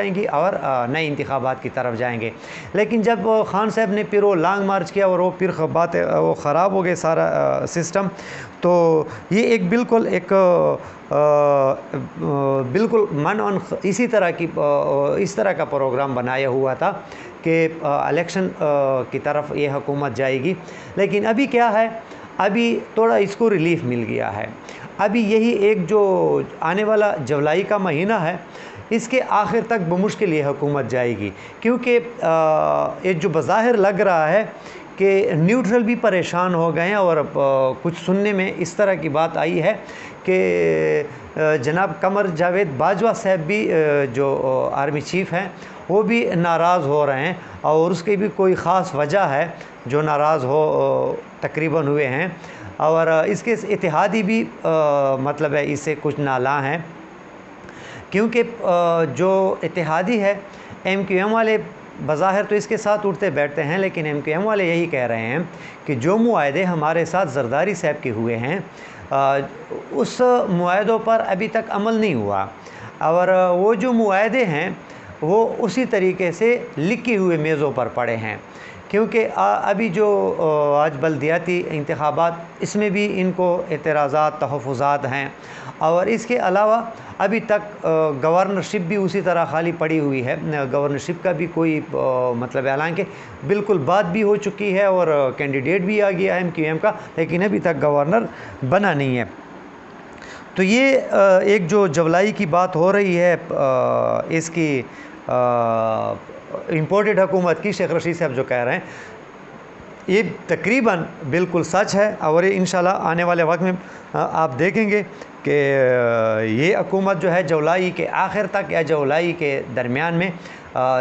جائیں گی اور نئے انتخابات کی طرف جائیں گے۔ لیکن جب خان صاحب نے پھر وہ لانگ مارچ کیا اور وہ پھر باتیں وہ خراب ہو گئے سارا سسٹم، تو یہ ایک بالکل اس طرح کا پروگرام بنایا ہوا تھا کہ الیکشن کی طرف یہ حکومت جائے گی۔ لیکن ابھی کیا ہے، ابھی تھوڑا اس کو ریلیف مل گیا ہے۔ ابھی یہی ایک جو آنے والا جولائی کا مہینہ ہے، اس کے آخر تک بمشکل یہ حکومت جائے گی، کیونکہ یہ جو بظاہر لگ رہا ہے کہ نیوٹرل بھی پریشان ہو گئے ہیں، اور کچھ سننے میں اس طرح کی بات آئی ہے کہ جناب قمر جاوید باجوہ صاحب بھی جو آرمی چیف ہیں وہ بھی ناراض ہو رہے ہیں، اور اس کی بھی کوئی خاص وجہ ہے جو ناراض تقریباً ہوئے ہیں، اور اس کے اتحادی بھی مطلب ہے اس سے کچھ نالاں ہیں، کیونکہ جو اتحادی ہے ایم کیو ایم والے بظاہر تو اس کے ساتھ اٹھتے بیٹھتے ہیں، لیکن ایم کیو ایم والے یہی کہہ رہے ہیں کہ جو معاہدے ہمارے ساتھ زرداری صاحب کے ہوئے ہیں اس معاہدوں پر ابھی تک عمل نہیں ہوا، اور وہ جو معاہدے ہیں وہ اسی طریقے سے لکھے ہوئے میزوں پر پڑے ہیں، کیونکہ ابھی جو آج بلدیاتی انتخابات اس میں بھی ان کو اعتراضات تحفظات ہیں، اور اس کے علاوہ ابھی تک گورنرشپ بھی اسی طرح خالی پڑی ہوئی ہے، گورنرشپ کا بھی کوئی مطلب حالانکہ بالکل بات بھی ہو چکی ہے اور کینڈیڈیٹ بھی آ گیا ہے ایم کیو ایم کا، لیکن ابھی تک گورنر بنا نہیں ہے۔ تو یہ ایک جو جولائی کی بات ہو رہی ہے اس کی امپورٹڈ حکومت کی، شیخ رشید صاحب جو کہہ رہے ہیں یہ تقریباً بالکل سچ ہے، اور یہ انشاءاللہ آنے والے وقت میں آپ دیکھیں گے کہ یہ حکومت جو ہے جولائی کے آخر تک یا جولائی کے درمیان میں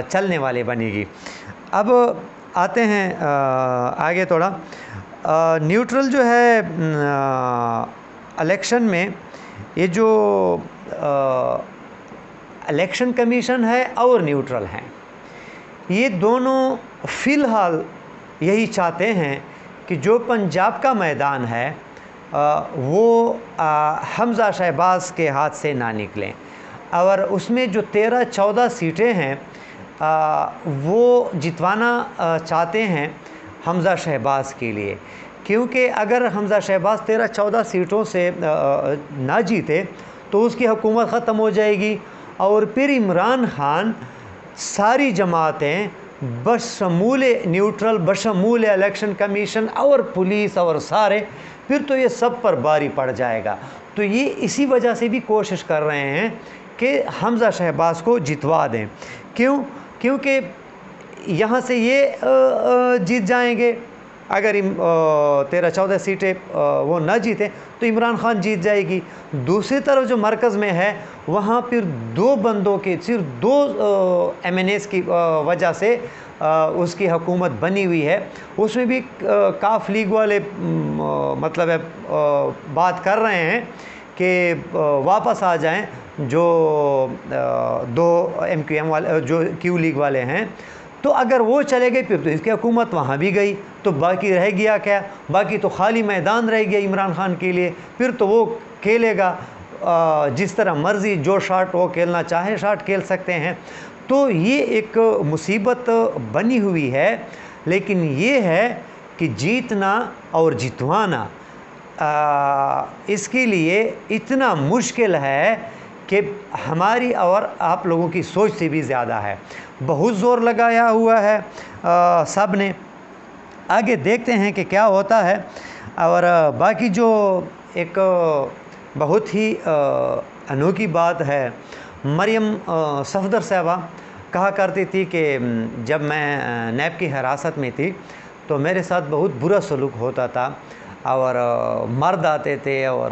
چلنے والے بنے گی۔ اب آتے ہیں آگے تھوڑا، نیوٹرل جو ہے الیکشن میں، یہ جو الیکشن کمیشن ہے اور نیوٹرل ہیں، یہ دونوں فی الحال یہی چاہتے ہیں کہ جو پنجاب کا میدان ہے وہ حمزہ شہباز کے ہاتھ سے نہ نکلیں، اور اس میں جو 13-14 سیٹیں ہیں وہ جتوانا چاہتے ہیں حمزہ شہباز کے لیے، کیونکہ اگر حمزہ شہباز 13-14 سیٹوں سے نہ جیتے تو اس کی حکومت ختم ہو جائے گی، اور پھر عمران خان ساری جماعتیں بشمول نیوٹرل، بشمول الیکشن کمیشن اور پولیس اور سارے، پھر تو یہ سب پر باری پڑ جائے گا۔ تو یہ اسی وجہ سے بھی کوشش کر رہے ہیں کہ حمزہ شہباز کو جتوا دیں، کیونکہ یہاں سے یہ جیت جائیں گے، اگر 13-14 سیٹیں وہ نہ جیتیں تو عمران خان جیت جائے گی۔ دوسری طرف جو مرکز میں ہے وہاں پھر 2 بندوں کے، صرف 2 ایم این ایز کی وجہ سے اس کی حکومت بنی ہوئی ہے، اس میں بھی کاف لیگ والے مطلب ہے بات کر رہے ہیں کہ واپس آ جائیں، جو 2 ایم کیو ایم والے جو کیو لیگ والے ہیں، تو اگر وہ چلے گئے پھر تو اس کی حکومت وہاں بھی گئی، تو باقی رہ گیا کیا؟ باقی تو خالی میدان رہ گیا عمران خان کے لیے، پھر تو وہ کھیلے گا جس طرح مرضی، جو شاٹ وہ کھیلنا چاہے شاٹ کھیل سکتے ہیں۔ تو یہ ایک مصیبت بنی ہوئی ہے، لیکن یہ ہے کہ جیتنا اور جتوانا اس کے لیے اتنا مشکل ہے کہ ہماری اور آپ لوگوں کی سوچ سے بھی زیادہ ہے، بہت زور لگایا ہوا ہے سب نے۔ آگے دیکھتے ہیں کہ کیا ہوتا ہے، اور باقی جو ایک بہت ہی انوکھی بات ہے، مریم صفدر صاحبہ کہا کرتی تھی کہ جب میں نیب کی حراست میں تھی تو میرے ساتھ بہت برا سلوک ہوتا تھا، اور مرد آتے تھے اور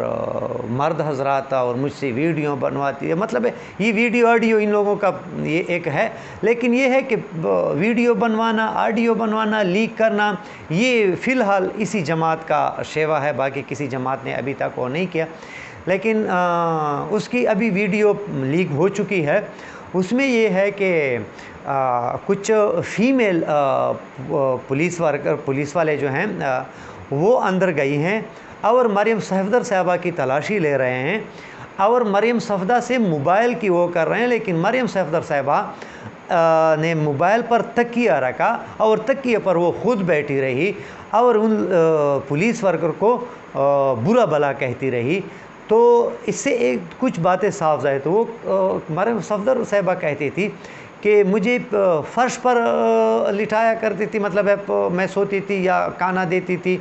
مرد حضرات اور مجھ سے ویڈیو بنواتی ہے، مطلب یہ ویڈیو آڈیو ان لوگوں کا یہ ایک ہے، لیکن یہ ہے کہ ویڈیو بنوانا، آڈیو بنوانا، لیک کرنا، یہ فی الحال اسی جماعت کا شیوا ہے، باقی کسی جماعت نے ابھی تک وہ نہیں کیا۔ لیکن اس کی ابھی ویڈیو لیک ہو چکی ہے، اس میں یہ ہے کہ کچھ فیمیل پولیس والے جو ہیں وہ اندر گئی ہیں اور مریم صفدر صاحبہ کی تلاشی لے رہے ہیں، اور مریم صفدر سے موبائل کی وہ کر رہے ہیں، لیکن مریم صفدر صاحبہ نے موبائل پر تکیہ رکھا اور تکیے پر وہ خود بیٹھی رہی اور ان پولیس ورکر کو برا بھلا کہتی رہی۔ تو اس سے کچھ باتیں صاف ظاہر، تو وہ مریم صفدر صاحبہ کہتی تھی کہ مجھے فرش پر لٹایا کرتی تھی، مطلب ہے میں سوتی تھی یا کھانا دیتی تھی۔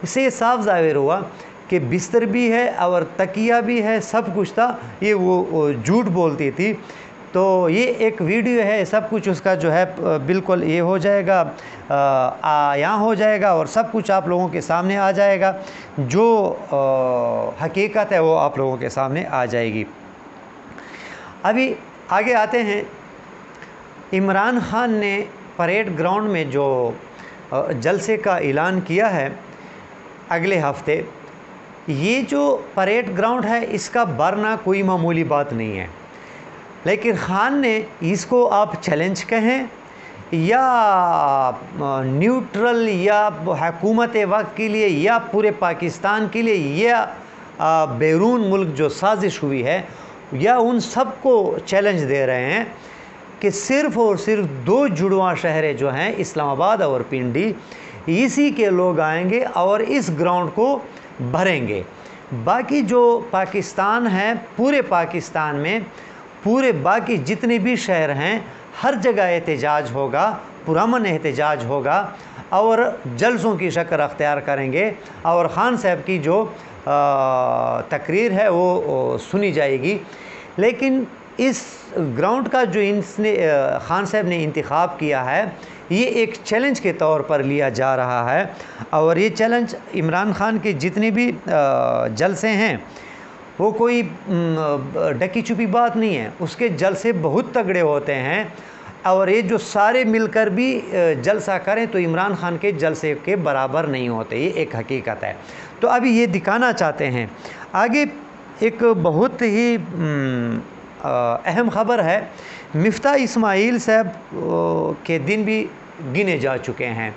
اس سے یہ صاف ظاہر ہوا کہ بستر بھی ہے اور تکیہ بھی ہے، سب کچھ تھا، یہ وہ جھوٹ بولتی تھی۔ تو یہ ایک ویڈیو ہے، سب کچھ اس کا جو ہے بالکل یہ ہو جائے گا، یہاں ہو جائے گا اور سب کچھ آپ لوگوں کے سامنے آ جائے گا، جو حقیقت ہے وہ آپ لوگوں کے سامنے آ جائے گی۔ ابھی آگے آتے ہیں۔ عمران خان نے پریڈ گراؤنڈ میں جو جلسے کا اعلان کیا ہے اگلے ہفتے، یہ جو پریڈ گراؤنڈ ہے اس کا بھرنا کوئی معمولی بات نہیں ہے، لیکن خان نے اس کو آپ چیلنج کہیں یا نیوٹرل یا حکومت وقت کے لیے یا پورے پاکستان کے لیے یا بیرون ملک جو سازش ہوئی ہے، یا ان سب کو چیلنج دے رہے ہیں کہ صرف اور صرف 2 جڑواں شہریں جو ہیں اسلام آباد اور پنڈی، اسی کے لوگ آئیں گے اور اس گراؤنڈ کو بھریں گے۔ باقی جو پاکستان ہے، پورے پاکستان میں پورے باقی جتنے بھی شہر ہیں، ہر جگہ احتجاج ہوگا، پرامن احتجاج ہوگا اور جلسوں کی شکل اختیار کریں گے، اور خان صاحب کی جو تقریر ہے وہ سنی جائے گی۔ لیکن اس گراؤنڈ کا جو خان صاحب نے انتخاب کیا ہے، یہ ایک چیلنج کے طور پر لیا جا رہا ہے، اور یہ چیلنج عمران خان کے جتنے بھی جلسے ہیں وہ کوئی ڈکی چھپی بات نہیں ہے، اس کے جلسے بہت تگڑے ہوتے ہیں، اور یہ جو سارے مل کر بھی جلسہ کریں تو عمران خان کے جلسے کے برابر نہیں ہوتے، یہ ایک حقیقت ہے۔ تو ابھی یہ دکھانا چاہتے ہیں۔ آگے ایک بہت ہی اہم خبر ہے، مفتاح اسماعیل صاحب کے دن بھی گنے جا چکے ہیں۔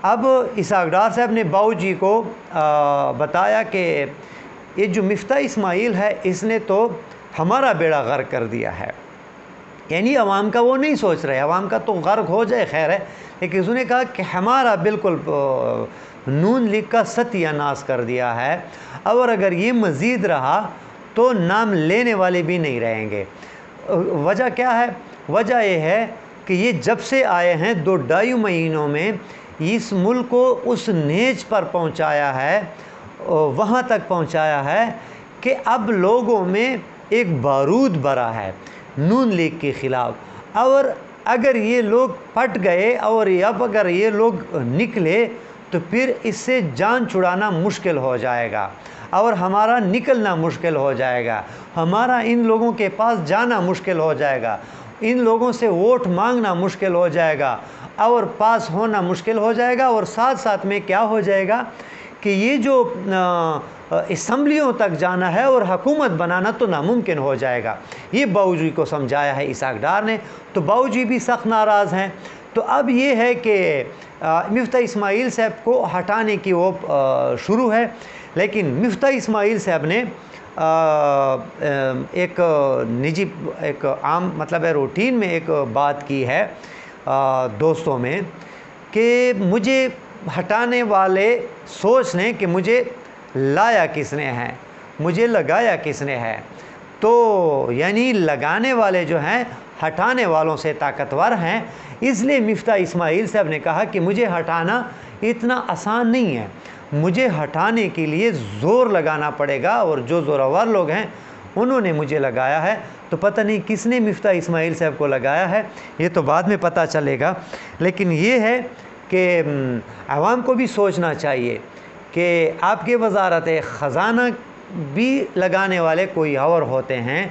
اب اسحاق ڈار صاحب نے باؤ جی کو بتایا کہ یہ جو مفتاح اسماعیل ہے اس نے تو ہمارا بیڑا غرق کر دیا ہے، یعنی عوام کا وہ نہیں سوچ رہے، عوام کا تو غرق ہو جائے خیر ہے، لیکن اس نے کہا کہ ہمارا بالکل نون لیگ کا ستیہ ناش کر دیا ہے، اور اگر یہ مزید رہا تو نام لینے والے بھی نہیں رہیں گے۔ وجہ کیا ہے؟ وجہ یہ ہے کہ یہ جب سے آئے ہیں 2-2.5 مہینوں میں اس ملک کو اس نیچ پر پہنچایا ہے، وہاں تک پہنچایا ہے کہ اب لوگوں میں ایک بارود بھرا ہے نون لیگ کے خلاف، اور اگر یہ لوگ پٹ گئے اور اب اگر یہ لوگ نکلے تو پھر اس سے جان چھڑانا مشکل ہو جائے گا، اور ہمارا نکلنا مشکل ہو جائے گا، ہمارا ان لوگوں کے پاس جانا مشکل ہو جائے گا، ان لوگوں سے ووٹ مانگنا مشکل ہو جائے گا اور پاس ہونا مشکل ہو جائے گا، اور ساتھ ساتھ میں کیا ہو جائے گا کہ یہ جو اسمبلیوں تک جانا ہے اور حکومت بنانا تو ناممکن ہو جائے گا۔ یہ باؤ جی کو سمجھایا ہے اسحاق ڈار نے، تو باؤ جی بھی سخت ناراض ہیں۔ تو اب یہ ہے کہ مفتاح اسماعیل صاحب کو ہٹانے کی وہ شروع ہے، لیکن مفتاح اسماعیل صاحب نے ایک نجی ایک عام مطلب ہے روٹین میں ایک بات کی ہے دوستوں میں کہ مجھے ہٹانے والے سوچ لیں کہ مجھے لایا کس نے ہے، مجھے لگایا کس نے ہے، تو یعنی لگانے والے جو ہیں ہٹانے والوں سے طاقتور ہیں۔ اس لیے مفتاح اسماعیل صاحب نے کہا کہ مجھے ہٹانا اتنا آسان نہیں ہے، مجھے ہٹانے کے لیے زور لگانا پڑے گا، اور جو زورآور لوگ ہیں انہوں نے مجھے لگایا ہے، تو پتہ نہیں کس نے مفتاح اسماعیل صاحب کو لگایا ہے، یہ تو بعد میں پتہ چلے گا۔ لیکن یہ ہے کہ عوام کو بھی سوچنا چاہیے کہ آپ کے وزارت خزانہ بھی لگانے والے کوئی اور ہوتے ہیں،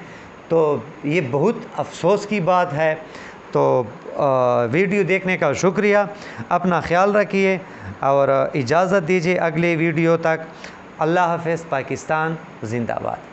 تو یہ بہت افسوس کی بات ہے۔ تو ویڈیو دیکھنے کا شکریہ، اپنا خیال رکھیے اور اجازت دیجیے اگلے ویڈیو تک۔ اللہ حافظ، پاکستان زندہ باد۔